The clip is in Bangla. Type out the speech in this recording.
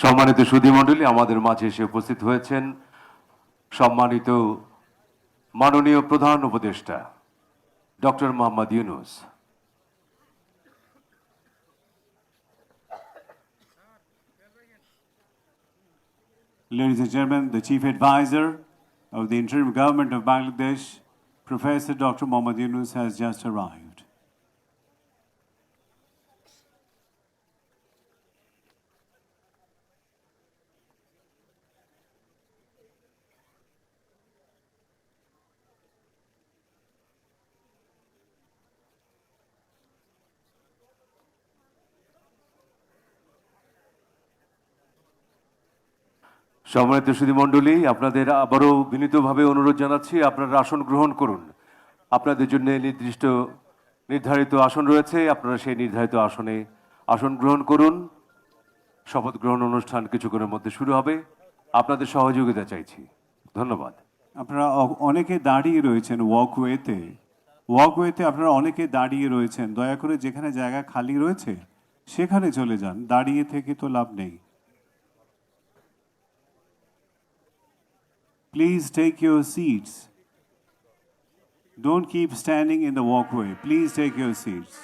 সম্মানিত সুধীমণ্ডলী, আমাদের মাঝে এসে উপস্থিত হয়েছেন সম্মানিত মাননীয় প্রধান উপদেষ্টা doctor Mohammad Yunus. Ladies and gentlemen, the Chief Advisor of the Interim Government of Bangladesh, Professor Dr. Mohammad Yunus, has just arrived. সম্মানিত সুধীমণ্ডলী, আপনাদের আবারও বিনীতভাবে অনুরোধ জানাচ্ছি, আপনারা আসন গ্রহণ করুন। আপনাদের জন্য নির্ধারিত আসন রয়েছে, আপনারা সেই নির্ধারিত আসনে আসন গ্রহণ করুন। শপথ গ্রহণ অনুষ্ঠান কিছুক্ষণের মধ্যে শুরু হবে। আপনাদের সহযোগিতা চাইছি। ধন্যবাদ। আপনারা অনেকে দাঁড়িয়ে রয়েছেন ওয়াকওয়েতে আপনারা অনেকে দাঁড়িয়ে রয়েছেন। দয়া করে যেখানে জায়গা খালি রয়েছে সেখানে চলে যান, দাঁড়িয়ে থেকে তো লাভ নেই। Please take your seats. Don't keep standing in the walkway. Please take your seats.